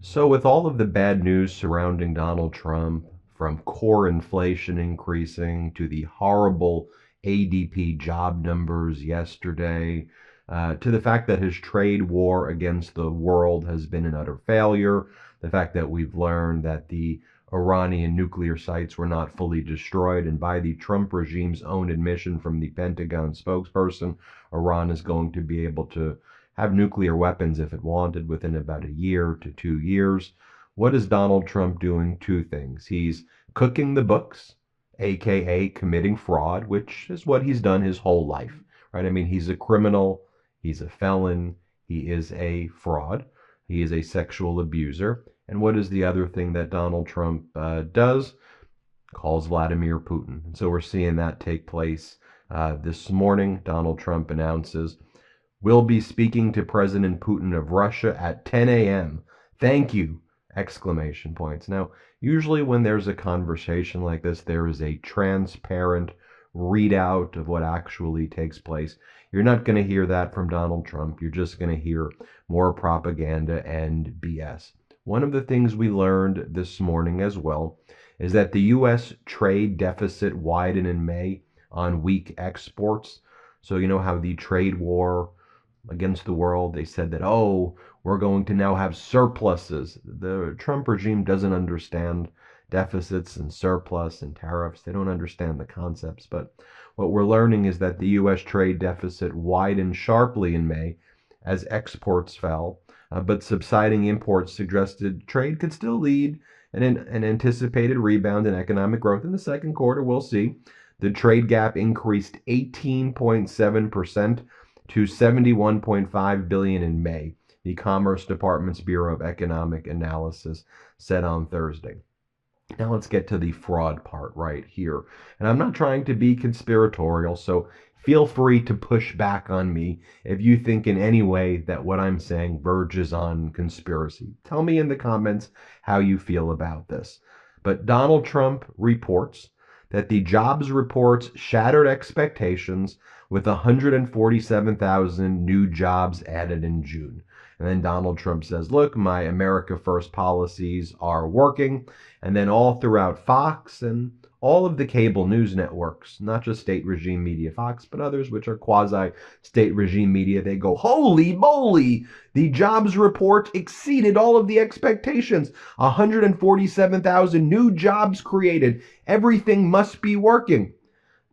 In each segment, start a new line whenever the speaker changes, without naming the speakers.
So, with all of the bad news surrounding Donald Trump, from core inflation increasing to the horrible ADP job numbers yesterday, to the fact that his trade war against the world has been an utter failure, the fact that we've learned that the Iranian nuclear sites were not fully destroyed, and by the Trump regime's own admission from the Pentagon spokesperson, Iran is going to be able to have nuclear weapons if it wanted within about a year to 2 years. What is Donald Trump doing? Two things. He's cooking the books, aka committing fraud, which is what he's done his whole life, right? I mean, he's a criminal, he's a felon, he is a fraud, he is a sexual abuser. And what is the other thing that Donald Trump does? Calls Vladimir Putin. And so we're seeing that take place this morning. Donald Trump announces will be speaking to President Putin of Russia at 10 a.m. Thank you! Exclamation points. Now, usually when there's a conversation like this, there is a transparent readout of what actually takes place. You're not going to hear that from Donald Trump. You're just going to hear more propaganda and BS. One of the things we learned this morning as well is that the U.S. trade deficit widened in May on weak exports. So, you know how the trade war against the world, they said that, oh, we're going to now have surpluses. The Trump regime doesn't understand deficits and surplus and tariffs. They don't understand the concepts. But what we're learning is that the U.S. trade deficit widened sharply in May as exports fell, but subsiding imports suggested trade could still lead an anticipated rebound in economic growth in the second quarter. We'll see. The trade gap increased 18.7% to 71.5 billion in May, the Commerce Department's Bureau of Economic Analysis said on Thursday. Now let's get to the fraud part right here. And I'm not trying to be conspiratorial, so feel free to push back on me if you think in any way that what I'm saying verges on conspiracy. Tell me in the comments how you feel about this. But Donald Trump reports that the jobs reports shattered expectations with 147,000 new jobs added in June. And then Donald Trump says, look, my America First policies are working. And then all throughout Fox and all of the cable news networks, not just state regime media Fox, but others which are quasi state regime media, they go, holy moly, the jobs report exceeded all of the expectations. 147,000 new jobs created. Everything must be working.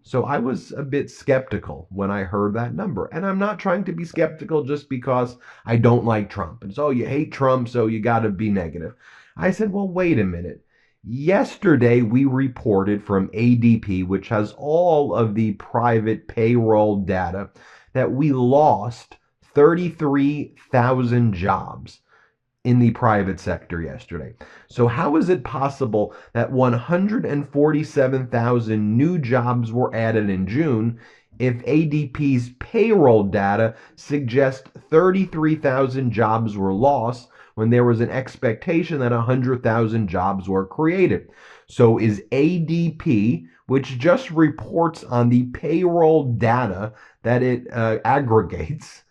So I was a bit skeptical when I heard that number. And I'm not trying to be skeptical just because I don't like Trump. And so you hate Trump, so you got to be negative. I said, well, wait a minute. Yesterday, we reported from ADP, which has all of the private payroll data, that we lost 33,000 jobs in the private sector yesterday. So how is it possible that 147,000 new jobs were added in June if ADP's payroll data suggests 33,000 jobs were lost when there was an expectation that 100,000 jobs were created? So is ADP, which just reports on the payroll data that it aggregates,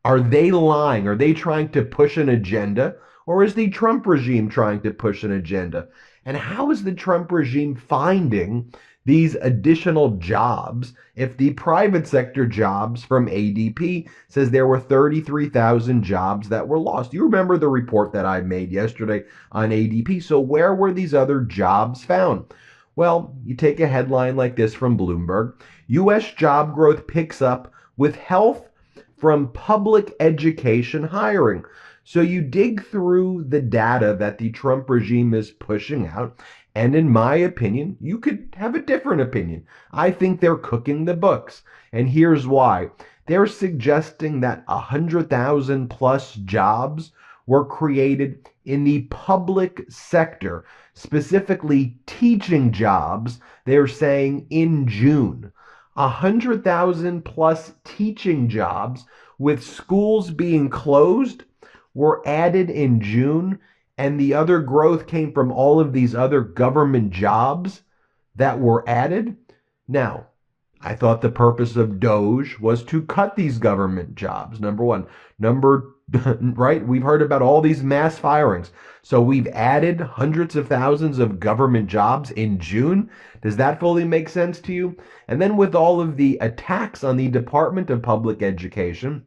are they lying? Are they trying to push an agenda? Or is the Trump regime trying to push an agenda? And how is the Trump regime finding these additional jobs if the private sector jobs from ADP says there were 33,000 jobs that were lost? You remember the report that I made yesterday on ADP. So where were these other jobs found? Well, you take a headline like this from Bloomberg. U.S. job growth picks up with health from public education hiring. So you dig through the data that the Trump regime is pushing out, and in my opinion, you could have a different opinion. I think they're cooking the books, and here's why. They're suggesting that 100,000 plus jobs were created in the public sector, specifically teaching jobs, they're saying in June. 100,000 plus teaching jobs with schools being closed were added in June, and the other growth came from all of these other government jobs that were added. Now, I thought the purpose of Doge was to cut these government jobs. Number one. Number, right? We've heard about all these mass firings. So we've added hundreds of thousands of government jobs in June. Does that fully make sense to you? And then with all of the attacks on the Department of Public Education,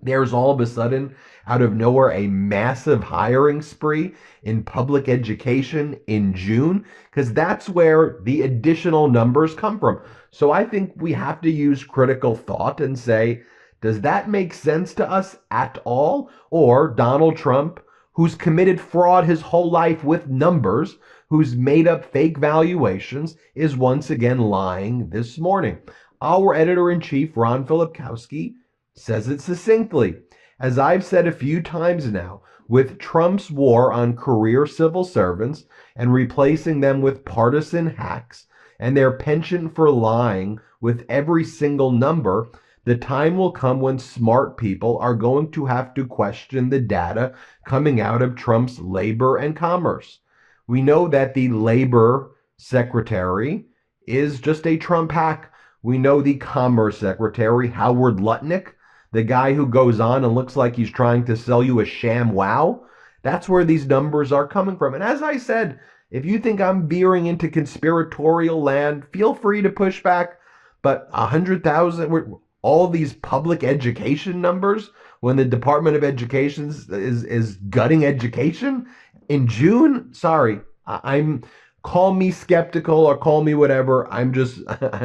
there's all of a sudden, out of nowhere, a massive hiring spree in public education in June, because that's where the additional numbers come from. So I think we have to use critical thought and say, does that make sense to us at all? Or Donald Trump, who's committed fraud his whole life with numbers, who's made up fake valuations, is once again lying this morning. Our editor in chief, Ron Filipkowski, says it succinctly. As I've said a few times now, with Trump's war on career civil servants and replacing them with partisan hacks and their penchant for lying with every single number, the time will come when smart people are going to have to question the data coming out of Trump's labor and commerce. We know that the labor secretary is just a Trump hack. We know the commerce secretary, Howard Lutnick, the guy who goes on and looks like he's trying to sell you a sham wow. That's where these numbers are coming from. And as I said, if you think I'm veering into conspiratorial land, feel free to push back. But 100,000, all these public education numbers, when the Department of Education is gutting education in June, sorry, I'm call me skeptical or call me whatever. I'm just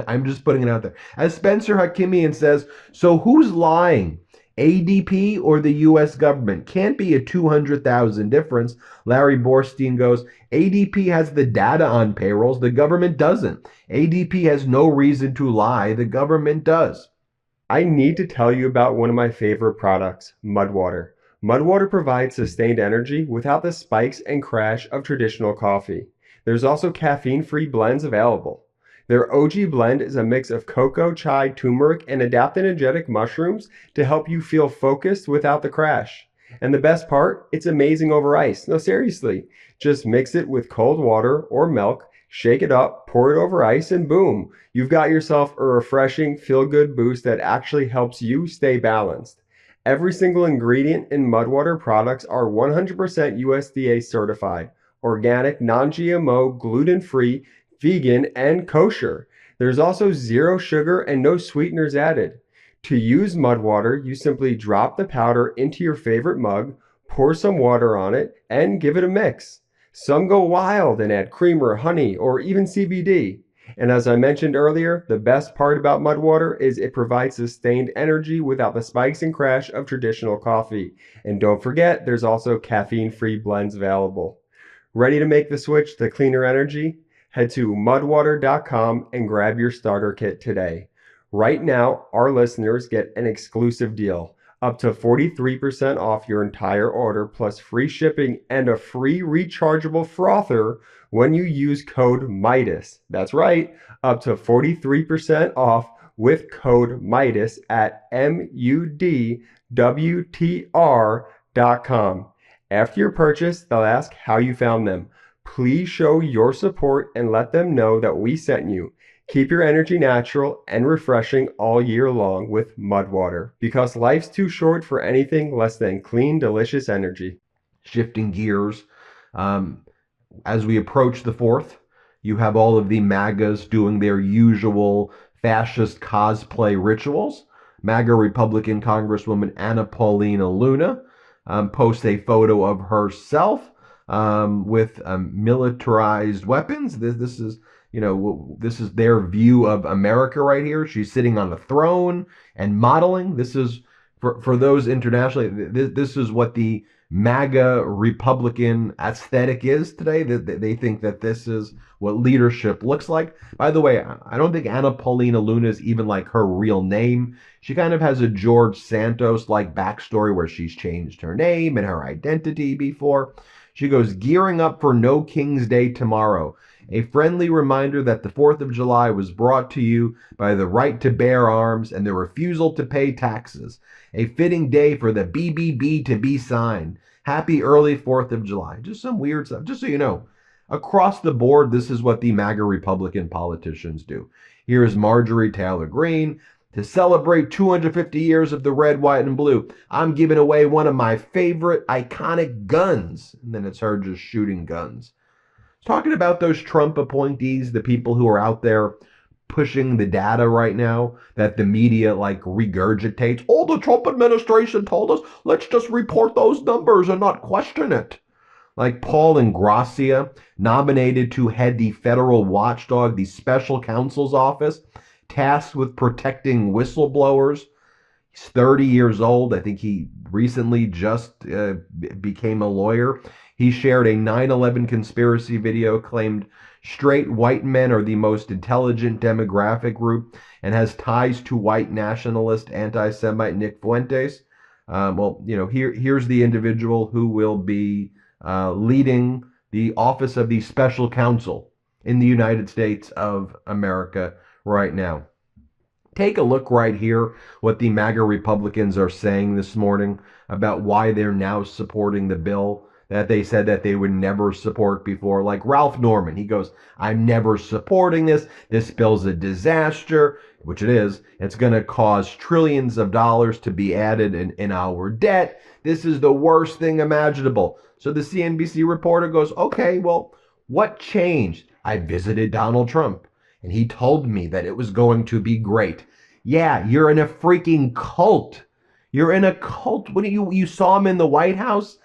I'm just putting it out there. As Spencer Hakimian says, so who's lying? ADP or the US government? Can't be a 200,000 difference. Larry Borstein goes, ADP has the data on payrolls, the government doesn't. ADP has no reason to lie, the government does.
I need to tell you about one of my favorite products, Mudwater. Mudwater provides sustained energy without the spikes and crash of traditional coffee. There's also caffeine-free blends available. Their OG blend is a mix of cocoa, chai, turmeric, and adaptogenic mushrooms to help you feel focused without the crash. And the best part, it's amazing over ice. No, seriously, just mix it with cold water or milk, shake it up, pour it over ice, and boom, you've got yourself a refreshing, feel-good boost that actually helps you stay balanced. Every single ingredient in Mudwater products are 100% USDA certified, organic, non-GMO, gluten-free, vegan, and kosher. There's also zero sugar and no sweeteners added. To use Mudwater, you simply drop the powder into your favorite mug, pour some water on it, and give it a mix. Some go wild and add creamer, honey, or even CBD. And as I mentioned earlier, the best part about Mudwater is it provides sustained energy without the spikes and crash of traditional coffee. And don't forget, there's also caffeine-free blends available. Ready to make the switch to cleaner energy? Head to mudwater.com and grab your starter kit today. Right now, our listeners get an exclusive deal, up to 43% off your entire order plus free shipping and a free rechargeable frother when you use code MIDAS. That's right, up to 43% off with code MIDAS at mudwtr.com. After your purchase, they'll ask how you found them. Please show your support and let them know that we sent you. Keep your energy natural and refreshing all year long with Mudwater, because life's too short for anything less than clean, delicious energy.
Shifting gears, as we approach the 4th, you have all of the MAGAs doing their usual fascist cosplay rituals. MAGA Republican Congresswoman Anna Paulina Luna posts a photo of herself with militarized weapons. This is, this is their view of America right here. She's sitting on a throne and modeling. This is, for those internationally, this is what the MAGA Republican aesthetic is today. They think that this is what leadership looks like. By the way, I don't think Anna Paulina Luna is even like her real name. She kind of has a George Santos-like backstory where she's changed her name and her identity before. She goes, gearing up for No King's Day tomorrow. A friendly reminder that the 4th of July was brought to you by the right to bear arms and the refusal to pay taxes. A fitting day for the BBB to be signed. Happy early 4th of July. Just some weird stuff. Just so you know, Across the board, this is what the MAGA Republican politicians do. Here is Marjorie Taylor Greene. To celebrate 250 years of the red, white, and blue, I'm giving away one of my favorite iconic guns. And then it's her just shooting guns. Talking about those Trump appointees, the people who are out there pushing the data right now that the media like regurgitates. Oh, the Trump administration told us, let's just report those numbers and not question it. Like Paul Ingrassia, nominated to head the federal watchdog, the special counsel's office, tasked with protecting whistleblowers. He's 30 years old. I think he recently just became a lawyer. He shared a 9/11 conspiracy video, claimed straight white men are the most intelligent demographic group, and has ties to white nationalist anti-Semite Nick Fuentes. Here's the individual who will be leading the office of the special counsel in the United States of America right now. Take a look right here, what the MAGA Republicans are saying this morning about why they're now supporting the bill that they said that they would never support before. Like Ralph Norman, he goes, I'm never supporting this. This bill's a disaster, which it is. It's going to cause trillions of dollars to be added in our debt. This is the worst thing imaginable. So the CNBC reporter goes, okay, well, what changed? I visited Donald Trump, and he told me that it was going to be great. Yeah, you're in a freaking cult. You're in a cult. When you saw him in the White House,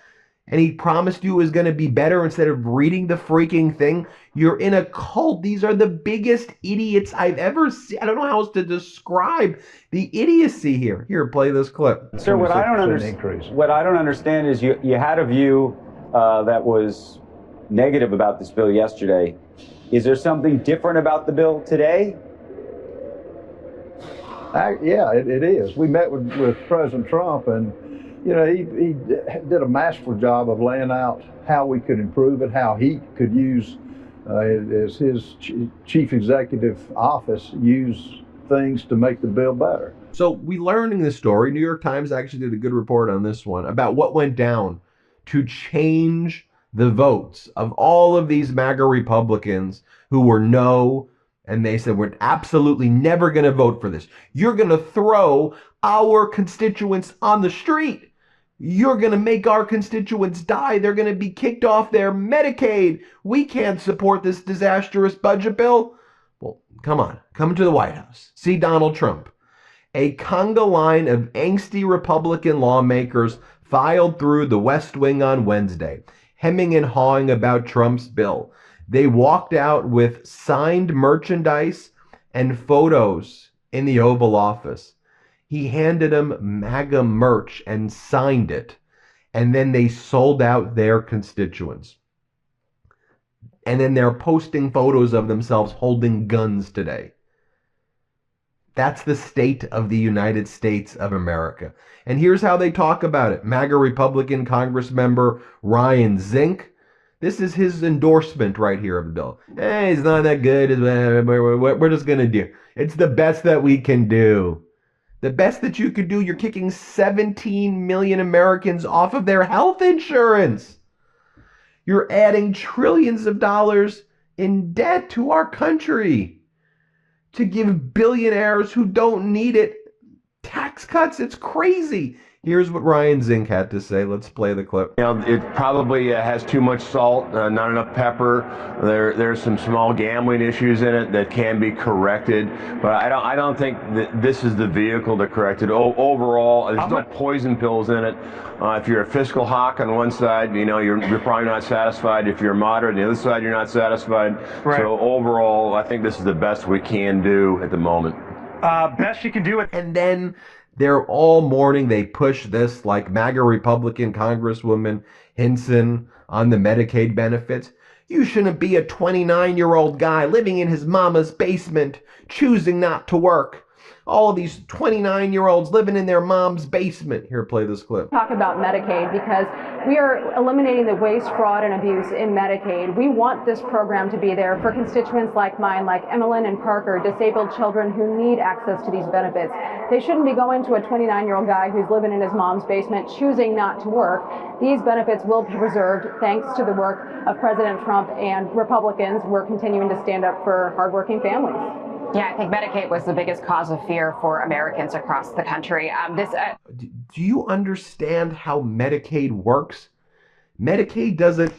and he promised you it was going to be better instead of reading the freaking thing. You're in a cult. These are the biggest idiots I've ever seen. I don't know how else to describe the idiocy here. Here, play this clip.
Sir, what I don't understand is you had a view that was negative about this bill yesterday. Is there something different about the bill today?
Yeah, it is. We met with President Trump, and he did a masterful job of laying out how we could improve it, how he could use, as his chief executive office, use things to make the bill better.
So we learned in this story, New York Times actually did a good report on this one, about what went down to change the votes of all of these MAGA Republicans who were no, and they said, we're absolutely never going to vote for this. You're going to throw our constituents on the street. You're going to make our constituents die. They're going to be kicked off their Medicaid. We can't support this disastrous budget bill. Well, come on. Come to the White House. See Donald Trump. A conga line of angsty Republican lawmakers filed through the West Wing on Wednesday, hemming and hawing about Trump's bill. They walked out with signed merchandise and photos in the Oval Office. He handed them MAGA merch and signed it. And then they sold out their constituents. And then they're posting photos of themselves holding guns today. That's the state of the United States of America. And here's how they talk about it. MAGA Republican Congress member Ryan Zink. This is his endorsement right here of the bill. Hey, it's not that good. We're just going to do. It's the best that we can do. The best that you could do, you're kicking 17 million Americans off of their health insurance. You're adding trillions of dollars in debt to our country to give billionaires who don't need it tax cuts. It's crazy. Here's what Ryan Zink had to say. Let's play the clip.
It probably has too much salt, not enough pepper. There's some small gambling issues in it that can be corrected, but I don't think that this is the vehicle to correct it. Overall, there's no poison pills in it. If you're a fiscal hawk on one side, you're probably not satisfied. If you're moderate on the other side, you're not satisfied. Right. So overall, I think this is the best we can do at the moment.
Best you can do it.
And then they're all morning, they push this, like MAGA Republican Congresswoman Hinson on the Medicaid benefits. You shouldn't be a 29-year-old guy living in his mama's basement, choosing not to work. all these 29-year-olds living in their mom's basement. Here, play this clip.
Talk about Medicaid because we are eliminating the waste, fraud, and abuse in Medicaid. We want this program to be there for constituents like mine, like Emmeline and Parker, disabled children who need access to these benefits. They shouldn't be going to a 29-year-old guy who's living in his mom's basement choosing not to work. These benefits will be preserved thanks to the work of President Trump and Republicans. We're continuing to stand up for hardworking families.
Yeah, I think Medicaid was the biggest cause of fear for Americans across the country.
Do you understand how Medicaid works? Medicaid doesn't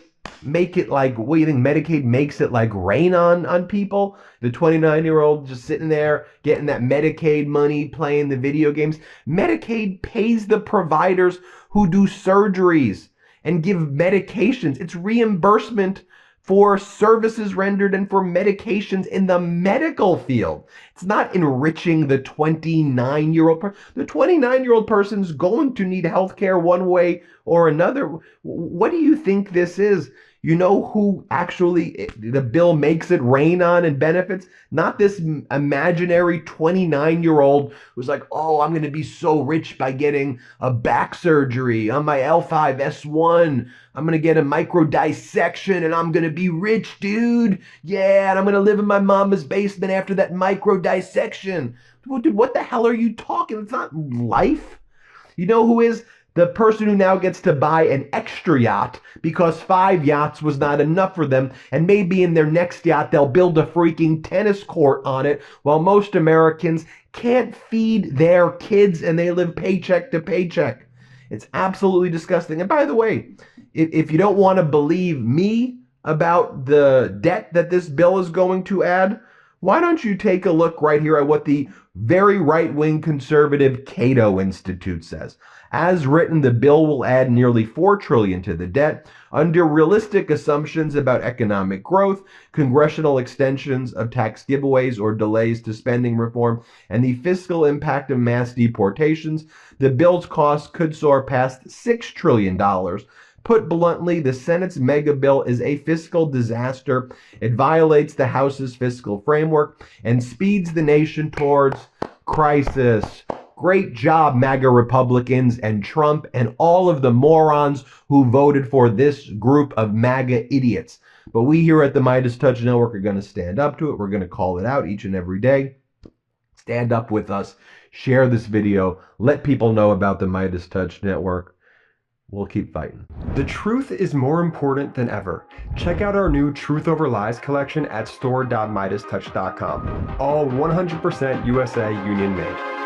make it like, what do you think Medicaid makes it like rain on people? The 29-year-old just sitting there getting that Medicaid money, playing the video games. Medicaid pays the providers who do surgeries and give medications. It's reimbursement for services rendered and for medications in the medical field. It's not enriching the 29-year-old person. The 29-year-old person's going to need health care one way or another. What do you think this is? You know who actually the bill makes it rain on and benefits? Not this imaginary 29-year-old who's like, oh, I'm going to be so rich by getting a back surgery on my L5-S1. I'm going to get a micro dissection and I'm going to be rich, dude. Yeah, and I'm going to live in my mama's basement after that micro dissection. Well, dude, what the hell are you talking? It's not life. You know who is? The person who now gets to buy an extra yacht because 5 yachts was not enough for them, and maybe in their next yacht they'll build a freaking tennis court on it, while most Americans can't feed their kids and they live paycheck to paycheck. It's absolutely disgusting. And by the way, if you don't want to believe me about the debt that this bill is going to add, why don't you take a look right here at what the very right-wing conservative Cato Institute says. As written, the bill will add nearly $4 trillion to the debt under realistic assumptions about economic growth, congressional extensions of tax giveaways or delays to spending reform, and the fiscal impact of mass deportations. The bill's cost could soar past $6 trillion. Put bluntly, the Senate's mega bill is a fiscal disaster. It violates the House's fiscal framework and speeds the nation towards crisis. Great job, MAGA Republicans and Trump and all of the morons who voted for this group of MAGA idiots. But we here at the Midas Touch Network are going to stand up to it. We're going to call it out each and every day. Stand up with us. Share this video. Let people know about the Midas Touch Network. We'll keep fighting.
The truth is more important than ever. Check out our new Truth Over Lies collection at store.midastouch.com. All 100% USA Union made.